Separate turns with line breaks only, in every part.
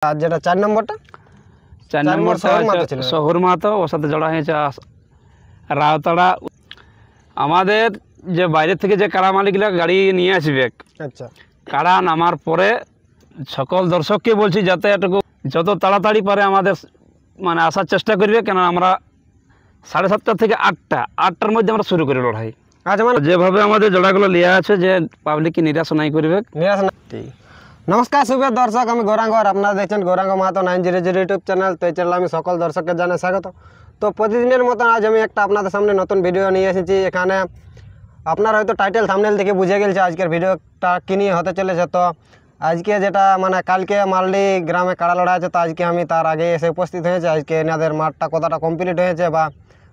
আর যেটা 4 নম্বরটা
4 নম্বরটা শহর মাহাতো, ওর সাথে জড়া হয়েছে রাউতাড়া। আমাদের যে বাইরে থেকে যে কাড়া মালিকরা গাড়ি নিয়ে আসবে,
আচ্ছা,
কাড়া নামার পরে সকল দর্শককে বলছি যাতে এটুকু যত তাড়াতাড়ি পারে আমাদের মানে আসার চেষ্টা করবে, কেন আমরা 7:30 থেকে 8টার মধ্যে আমরা শুরু করি লড়াই।
আচ্ছা, মানে
যেভাবে আমাদের জোড়াগুলো লিয়া আছে যে পাবলিককে নিরাশ নাই করবে।
নমস্কার শুভ দর্শক, আমি গৌরাঙ্গ আর আপনারা দেখছেন গৌরাঙ্গ মাহাতো 900 ইউটিউব চ্যানেল। তো এই চ্যানেল আমি সকল দর্শককে জানাই স্বাগত। তো প্রতিদিনের মতন আজ আমি একটা আপনাদের সামনে নতুন ভিডিও নিয়ে এসেছি। এখানে আপনারা হয়তো টাইটেল থাম্বনেল থেকে বুঝে গেছে আজকের ভিডিওটা কী নিয়ে হতে চলেছে। তো আজকে যেটা মানে কালকে মালডি গ্রামে কাড়া লড়াই আছে, তো আজকে আমি তার আগে এসে উপস্থিত হয়েছে। আজকে এনাদের মাঠটা কতটা কমপ্লিট হয়েছে বা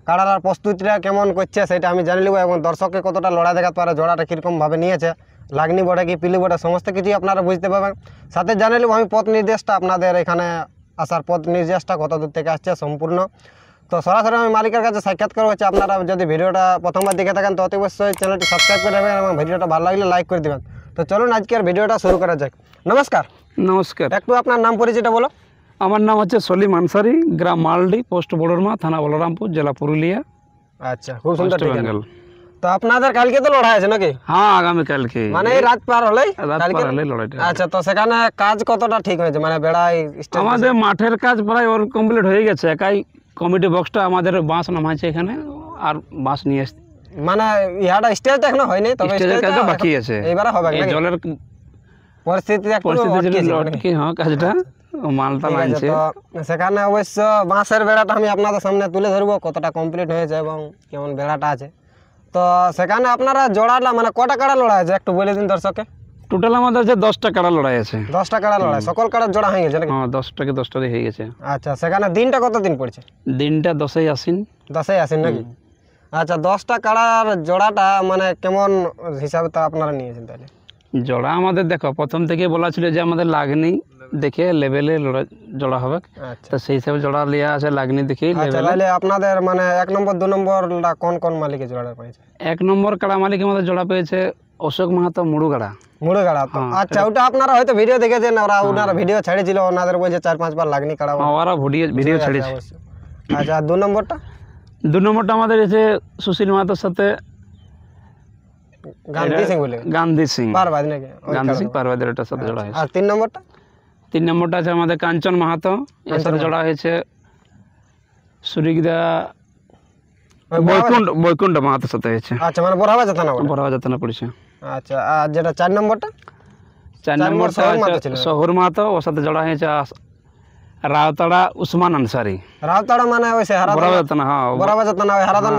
কাড়ার প্রস্তুতিটা কেমন করছে সেটা আমি জানি নেব, এবং দর্শককে কতটা লড়াই দেখাতে পারে, জোড়াটা কীরকমভাবে নিয়েছে, লাগনি বটে কি পিলি বটে, সমস্ত কিছুই আপনারা বুঝতে পারবেন। সাথে জানি নেব আমি পথ নির্দেশটা, আপনাদের এখানে আসার পথ নির্দেশটা কত দূর থেকে আসছে সম্পূর্ণ। তো সরাসরি আমি মালিকের কাছে সাক্ষাৎকার হচ্ছে। আপনারা যদি ভিডিওটা প্রথমবার দেখে থাকেন তো অতি অবশ্যই চ্যানেলটি সাবস্ক্রাইব করে দেবেন এবং ভিডিওটা ভালো লাগলে লাইক করে দেবেন। তো চলুন আজকের ভিডিওটা শুরু করা যাক। নমস্কার।
নমস্কার।
একটু আপনার নাম পরিচয়টা বলো।
আমার নাম হচ্ছে সলিম আনসারি, গ্রাম মালডি, পোস্ট বড়রমা, থানা বলরামপুর, জেলা পুরুলিয়া।
আচ্ছা, খুব সুন্দর
ওয়েস্ট বেঙ্গল।
তো আপনাদের কালকে তো লড়াই আছে নাকি?
হ্যাঁ, আগামীকালকে
মানে এই রাত পার হলেই
লড়াইটা।
আচ্ছা, তো সেখানে কাজ কতটা ঠিক হয়েছে, মানে বেড়াই
আমাদের মাঠের কাজ প্রায় ওর কমপ্লিট হয়ে গেছে। একাই কমিটি বক্সটা আমাদের বাঁশ নামাইছে এখানে, আর বাঁশ নিয়ে আসছে।
মানে ইহাটা স্টেজটা এখনো হয়নি, তবে
স্টেজের কাজটা বাকি আছে।
এবারে হবে
এই জলের
পরিস্থিতি
কাজটা মালটা লাগছে।
তো সেখানে অবশ্য বাঁশের বেড়াটা আমি আপনাদের সামনে তুলে ধরবো কতটা কমপ্লিট হয়েছে এবং কেমন বেড়াটা আছে। তো সেখানে আপনারা জোড়াটা মানে কটা কাড়া লড়াই আছে একটু বলে দিন দর্শককে।
টোটাল আমাদের যে 10টা কাড়া লড়াই আছে।
10টা কাড়া লড়াই, সকল কাড়ার জোড়া হয়ে গেছে নাকি?
হ্যাঁ, 10টাকে 10টাতে হয়ে গেছে।
আচ্ছা, সেখানে দিনটা কত দিন পড়ছে?
দিনটা 10ই আশ্বিন।
10ই আশ্বিন নাকি? আচ্ছা, 10টা কাড়ার জোড়াটা মানে কেমন হিসাবে তা আপনারা নিয়েছেন তাহলে?
জোড়া আমাদের দেখো প্রথম থেকে বলা ছিল যে আমাদের লাগনি দেখে লেভেলে জোড়া হবে।
আচ্ছা,
তো সেই হিসাবে জোড়া লিয়া আছে লাগনি দেখে
আচ্ছা, তাহলে আপনাদের মানে 1 নম্বর 2 নম্বরটা কোন কোন মালিকের জোড়া পেয়েছে?
1 নম্বর কাড়া মালিক আমাদের জোড়া পেয়েছে অশোক মাহাতো, মুড়ুগাড়া।
মুড়ুগাড়া। আচ্ছা, ওটা আপনারা হয়তো ভিডিও দেখেছেন, ওনারা ভিডিও ছেড়েছিল, ওনাদের বলছে 4-5 বার লাগনি কাড়া।
ওরা ভিডিও ছেড়েছে।
আচ্ছা, 2 নম্বরটা?
2 নম্বরটা আমাদের এসে সুশীল মাহাতোর সাথে
গান্ধী সিং বলে
গান্ধী সিং
পারবাদ নাকি?
গান্ধী সিং পারবাদের ওটার সাথে জোড়া হয়েছে।
আর 3 নম্বরটা?
3 নম্বরটা আছে আমাদের কাঞ্চন মাহাতো, এর সাথে জোড়া হয়েছে সুরিগদা বৈকুণ্ঠ মাহাতোর সাথে হয়েছে।
আচ্ছা, মানে বড়াবা যাতনা
পড়েছে।
আচ্ছা, আর যেটা 4 নম্বরটা?
4 নম্বরটা শহর মাহাতো, ওর সাথে জোড়া হয়েছে রাউতাড়া উসমান আনসারি।
রাউতাড়া মানে ওই
বড়াবা যাতনা। হ্যাঁ,
বড়াবা যাতনা ওই হারাদান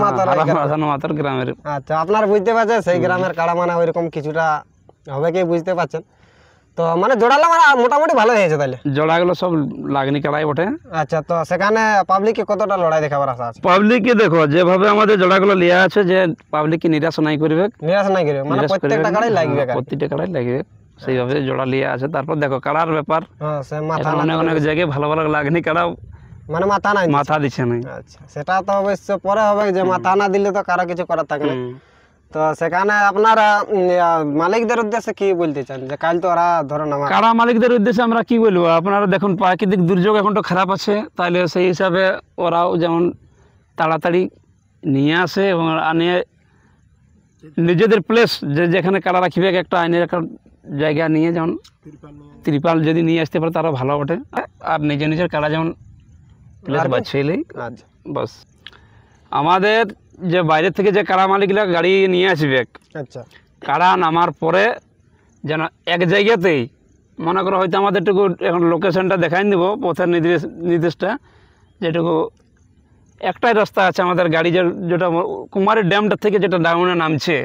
মাহাতোর গ্রামের।
আচ্ছা, আপনারা বুঝতে পারছেন সেই গ্রামের কাড়া মানে ওইরকম কিছুটা হবে কি বুঝতে পারছেন। তো মানে জোড়ালা মানে মোটামুটি ভালো হয়েছে তাহলে।
জোড়াগুলো সব লাগনি কাড়াই বটে।
আচ্ছা, তো সেখানে পাবলিককে কতটা লড়াই দেখাবার আশা আছে?
পাবলিককে দেখো যেভাবে আমাদের জোড়াগুলো লিয়া আছে যে পাবলিককে নিরাশ নাই করবে।
নিরাশ নাই করবে, মানে প্রত্যেকটা কাড়াই লাগবে,
প্রত্যেকটা কাড়াই লাগবে, সেইভাবে জোড়া লিয়া আছে। তারপর দেখো কাড়ার ব্যাপার, অনেক অনেক জায়গায় ভালো ভালো লাগনি কাড়া
মানে মাথা
দিচ্ছে না।
আচ্ছা, সেটা তো অবশ্য পরে হবে, যে মাথা না দিলে তো কারো কিছু করার থাকে না। তো সেখানে আপনারা মালিকদের উদ্দেশ্যে কি বলতে চান, যে কাল তো ওরা ধরুন
কাড়া মালিকদের উদ্দেশ্যে আমরা কি বলবো, আপনারা দেখুন প্রাকৃতিক দুর্যোগ এখন তো খারাপ আছে, তাহলে সেই হিসাবে ওরাও যেমন তাড়াতাড়ি নিয়ে আসে এবং আনিয়ে নিজেদের প্লেস যেখানে কাড়া রাখিবে একটা আইনের একটা জায়গা নিয়ে, যেমন ত্রিপাল যদি নিয়ে আসতে পারে তারা ভালো বটে। আর নিজের কাড়া যেমন প্লেস বাঁচিয়েলেই বাস। আমাদের যে বাইরে থেকে যে কাড়া মালিকরা গাড়ি নিয়ে আসবে,
আচ্ছা,
কাড়া নামার পরে যেন এক জায়গাতেই মনে করো হয়তো আমাদের একটু এখন লোকেশনটা দেখাই দেবো, পথের নির্দেশটা, যেটুকু একটাই রাস্তা আছে আমাদের গাড়ি যেটা কুমারী ড্যামটা থেকে যেটা ডাউনে নামছে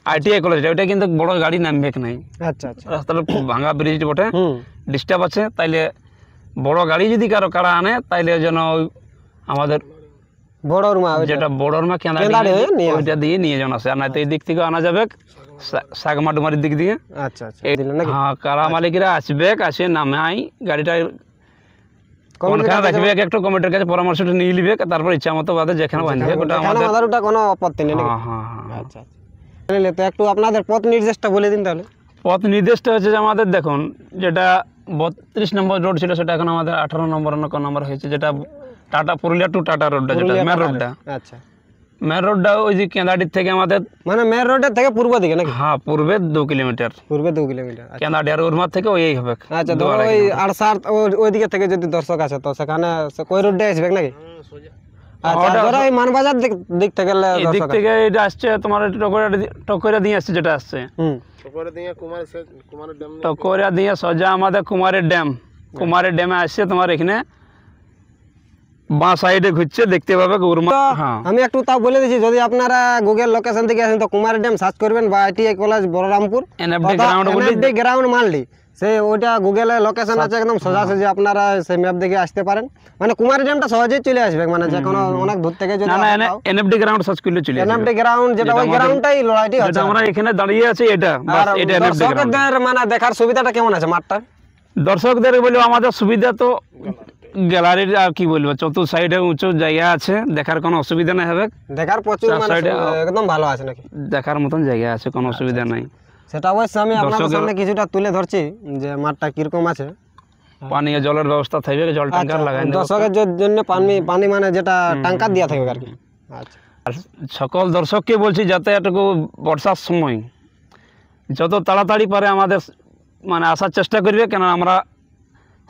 ITI কলেজটা, ওইটা কিন্তু বড় গাড়ি নামবে নাই।
আচ্ছা, আচ্ছা,
রাস্তাটা খুব ভাঙা ব্রিজ বটে, ডিস্টার্ব আছে। তাইলে বড় গাড়ি যদি কারো কাড়া আনে তাইলে যেন আমাদের যেটা বড়রমা ওইটা দিয়ে নিয়ে যান আসে, আর নয়তো এই দিক থেকে আনা যাবে সাগমাটুমারির দিক দিয়ে।
আচ্ছা,
হ্যাঁ, কাড়া মালিকরা আসবে, আসে নামাই গাড়িটা কোনখানে রাখবে একটু কমিটির কাছে পরামর্শটা নিয়ে নিবে, তারপর ইচ্ছা মতো বাদে যেখানে বাঁধবে ওটা আমাদের
কোনো আপত্তি নেই। আচ্ছা, তো একটু আপনাদের পথ নির্দেশটা বলে দিন তাহলে।
পথ নির্দেশটা হচ্ছে যে আমাদের দেখুন যেটা 32 নম্বর রোড ছিল, সেটা এখন আমাদের 18 নম্বর না কোন নম্বর হয়েছে, যেটা টাটা পুরুলিয়া টু টাটা রোডটা, যেটা মেন রোডটা।
আচ্ছা,
মেন রোডটা ওই যে কেন্দাডির থেকে আমাদের,
মানে মেন রোডের থেকে পূর্ব দিকে নাকি?
হ্যাঁ পূর্বে 2 কিলোমিটার,
পূর্বে 2 কিলোমিটার।
কেন্দাডি আর উরমার থেকে ওই হবে।
আচ্ছা, ধরো ওই আড়সার ওই দিকে থেকে যদি দর্শক আছে তো সেখানে কই রোডে আসবে নাকি? আচ্ছা, ধরো এই মানবাজার দিক থেকে
এই দিক থেকে এটা আসছে তোমার টকরিয়া দিয়ে আসছে, যেটা আসছে টকরিয়া দিয়ে সোজা আমাদের কুমারের ড্যামে আসছে। তোমার এখানে বাঁ সাইডে ঘুরছে, দেখতে পাবে উরমা। হ্যাঁ,
আমি একটু তাও বলে দিচ্ছি, যদি আপনারা গুগল লোকেশন থেকে আসেন তো কুমার ড্যাম সার্চ করবেন বা আইটিআই কলেজ বলরামপুর এনএফডি গ্রাউন্ড মানলি, সেই ওইটা গুগলে লোকেশন আছে, একদম সোজাসুজি আপনারা সেই ম্যাপ দেখে আসতে পারেন। মানে কুমার ড্যামটা সহজেই চলে আসবে, মানে যে কোনো অনেক দূর থেকে যদি
এনএফডি গ্রাউন্ড সার্চ করলে চলে আসবে।
এনএফডি গ্রাউন্ড, যেটা ওই গ্রাউন্ডটাই লড়াইটি হচ্ছে,
আমরা এখানে দাঁড়িয়ে আছি, এটা বাস, এটা এনএফডি গ্রাউন্ড।
দর্শকদের মানে দেখার সুবিধাটা কেমন আছে মাঠটা?
দর্শকদের বলবো আমাদের সুবিধা তো গ্যালারির, আর কি বলবো, চতুর সাইডে উঁচু জায়গা আছে, দেখার কোনো অসুবিধা নাই হবে।
দেখার প্রচুর মানে একদম ভালো আছে নাকি?
দেখার মতন জায়গা আছে, কোনো অসুবিধা নাই।
সেটা অবশ্যই আমি আপনাদের সামনে কিছুটা তুলে ধরছি যে মাঠটা কিরকম আছে।
পানীয় জলের ব্যবস্থা থাকবে, জল ট্যাঙ্কার লাগাই
দর্শকের জন্য পানি মানে যেটা ট্যাঙ্কার দেওয়া থাকবে আর কি। আচ্ছা,
আর সকল দর্শককে বলছি যাতে এটুকু বর্ষার সময় যত তাড়াতাড়ি পারে আমাদের মানে আসার চেষ্টা করবে, কেন আমরা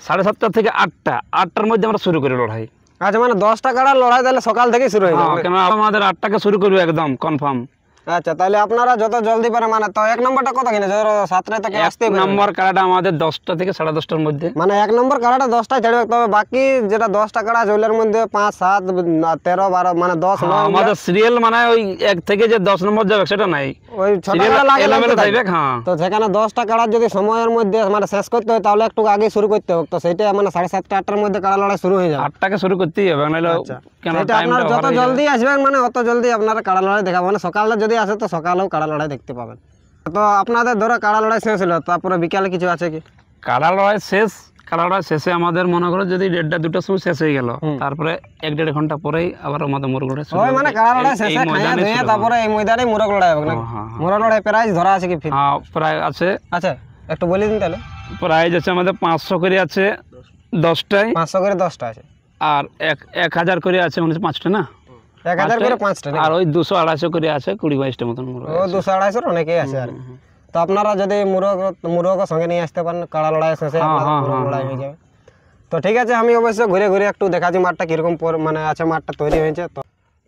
7:30 থেকে 8টার মধ্যে আমরা শুরু করি লড়াই।
আচ্ছা, মানে 10টা কাড়ার লড়াই তাহলে সকাল থেকেই শুরু হয়ে যাবে?
কেন আমাদের 8টাকে শুরু করবে একদম কনফার্ম।
আচ্ছা, তাহলে আপনারা যত জলদি পারে, মানে তো 1 নম্বরটা কত কিনা? ধরো 7টা থেকে আসতে হবে।
নম্বর কাড়াটা আমাদের 10টা থেকে 10:30টার মধ্যে,
মানে 1 নম্বর কাড়াটা 10টায় ছাড়বে, তবে বাকি যেটা 10টা কাড়া জলের মধ্যে 5, 7, 13, 12 মানে 10
আমাদের সিরিয়াল মানে ওই 1 থেকে যে 10 নম্বর যাবে সেটা নাই,
ওই ছোট কাড়া
এলোমেলো থাকবে। হ্যাঁ,
তো সেখানে 10টা কাড়া যদি সময়ের মধ্যে মানে শেষ করতে হয় তাহলে একটু আগে শুরু করতে হবে, তো সেইটা মানে 7:30, 8টার মধ্যে কাড়া লড়াই শুরু হয়ে যাবে।
8টাকে শুরু করতেই হবে, নাহলে কেন
আপনারা যত জলদি আসবেন মানে অত জলদি আপনারা কাড়া লড়াই দেখাবো। মানে সকালে যদি আসে তো সকালেও কাড়া লড়াই দেখতে পাবেন। তো আপনাদের ধরো কাড়া লড়াই শেষ হলো, তারপরে বিকালে কিছু আছে কি?
কাড়া লড়াই শেষ, কাড়া লড়াই শেষে আমাদের মনে করো যদি 1:30, 2টার সময় শেষ হয়ে গেল, তারপরে 1-1.5 ঘন্টা পরেই আবার আমাদের মোরগ লড়াই শুরু।
ওই মানে কাড়া লড়াই শেষে খাইয়া দিয়ে তারপরে এই ময়দানে মোরগ লড়াই হবে নাকি? মোরগ লড়াই প্রাইজ ধরা আছে কি?
হ্যাঁ, প্রায় আছে।
আচ্ছা, একটু বলে দিন তাহলে।
প্রাইজ আছে আমাদের 500 করে আছে 10টায়,
500 করে 10টা আছে,
আর 1000 করে আছে 5টা না,
1000 করে 5টা,
আর ওই 200-250 করে আছে 20-22টা মতন মোরগ।
ও 200-250 অনেকেই আছে আর। তো আপনারা যদি মুরগ সঙ্গে নিয়ে আসতে পারেন, কাড়া লড়াই শেষে আপনাদের মুরগ লড়াই হয়ে যাবে। তো ঠিক আছে, আমি অবশ্য ঘুরে ঘুরে একটু দেখাচ্ছি মাঠটা কিরকম মানে আছে, মাঠটা তৈরি হয়েছে।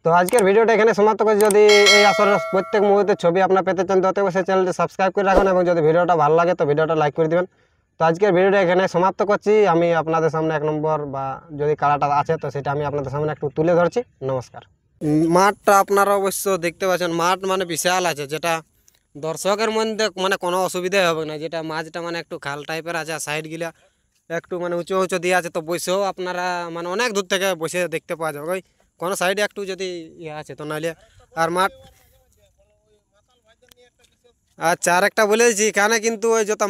তো আজকের ভিডিওটা এখানে সমাপ্ত করছি। যদি এই আসরের প্রত্যেক মুহূর্তের ছবি আপনার পেতে চান তো অবশ্যই চ্যানেলটি সাবস্ক্রাইব করে রাখুন, এবং যদি ভিডিওটা ভালো লাগে তো ভিডিওটা লাইক করে দিবেন। তো আজকের ভিডিওটা এখানে সমাপ্ত করছি। আমি আপনাদের সামনে 1 নম্বর বা যদি কাড়াটা আছে তো সেটা আমি আপনাদের সামনে একটু তুলে ধরছি। নমস্কার। মাঠটা আপনারা অবশ্য দেখতে পাচ্ছেন, মাঠ মানে বিশাল আছে, যেটা দর্শকের মধ্যে মানে কোনো অসুবিধাই হবে না। যেটা মাঝটা মানে একটু খাল টাইপের আছে, আর সাইডগুলা একটু মানে উঁচু উঁচু দিয়ে আছে, তো বসেও আপনারা মানে অনেক দূর থেকে বসে দেখতে পাওয়া যাবে। ওই কোনো সাইডে একটু যদি ইয়ে আছে তো নাইলে। আর মাঠ, আচ্ছা, আর একটা বলে দিচ্ছি, এখানে কিন্তু ওই যত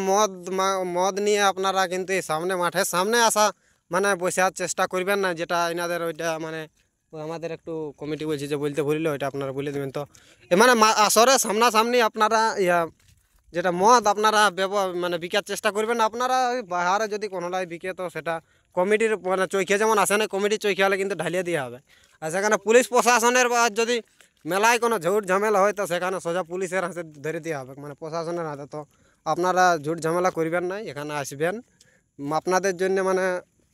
মদ নিয়ে আপনারা কিন্তু এই মাঠের সামনে আসা মানে বসার চেষ্টা করবেন না, যেটা এনাদের ওইটা মানে আমাদের একটু কমিটি বলছি যে বলতে ভুলিল, ওইটা আপনারা বলে দেবেন। তো মানে আসরে সামনাসামনি আপনারা যেটা মদ আপনারা মানে বিকার চেষ্টা করবেন না। আপনারা ওই বাহারে যদি কোনোটাই বিকে তো সেটা কমিটির মানে চৈখে যেমন আসে না, কমিটির চৈখে হলে কিন্তু ঢালিয়ে দেওয়া হবে। আর সেখানে পুলিশ প্রশাসনের বা যদি মেলায় কোনো ঝুট ঝামেলা হয় তো সেখানে সোজা পুলিশের হাতে ধরে দেওয়া হবে, মানে প্রশাসনের হাতে। তো আপনারা ঝুট ঝামেলা করবেন না, এখানে আসবেন। আপনাদের জন্য মানে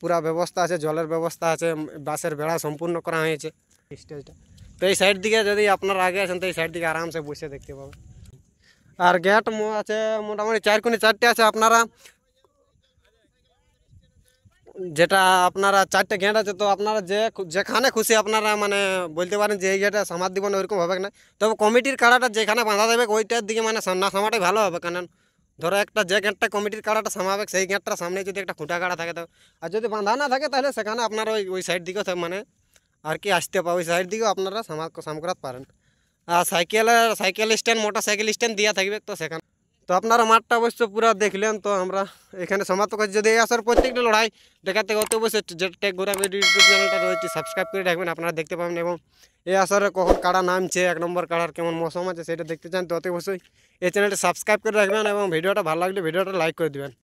পুরা ব্যবস্থা আছে, জলের ব্যবস্থা আছে, বাসের বেড়া সম্পূর্ণ করা হয়েছে স্টেজটা। তো এই সাইড দিকে যদি আপনারা আগে আসেন তো এই সাইড দিকে আরামসে বসে দেখতে পাবেন। আর গেট আছে মোটামুটি 4 আছে। আপনারা যেটা আপনারা 4টে গেট আছে, তো আপনারা যেখানে খুশি আপনারা মানে বলতে পারেন যে এই গেটে সামার দিব না, ওইরকম হবে না। তবে কমিটির কাড়াটা যেখানে বাঁধা দেবে ওইটার দিকে মানে না সামাটাই ভালো হবে। কারণ ধরো একটা যে গেটটা কমিটির কাড়াটা সামাবে সেই গেটটার সামনে যদি একটা খুঁটা কাড়া থাকে, তো আর যদি বাঁধা না থাকে তাহলে সেখানে আপনারা ওই সাইড দিকেও মানে আর কি আসতে পারে, ওই সাইড দিকেও আপনারা সাম করাতে পারেন। আর cycle stand, motorcycle stand দেওয়া থাকবে, তো সেখানে তো আপনারা মাঠটা অবশ্য পুরো দেখলেন। তো আমরা এখানে সমাপ্ত করছি। যদি এই আসর প্রত্যেকটা লড়াই দেখাতে অত অবশ্যই যেটা গোরাঙ্গ ইউটিউব চ্যানেলটা রয়েছে সাবস্ক্রাইব করে রাখবেন, আপনারা দেখতে পাবেন। এবং এই আসরে কখন কাড়া নামছে, 1 নম্বর কাড়ার কেমন মৌসুম আছে সেটা দেখতে চান তো অত অবশ্যই এই চ্যানেলটা সাবস্ক্রাইব করে রাখবেন, এবং ভিডিওটা ভালো লাগলে ভিডিওটা লাইক করে দেবেন।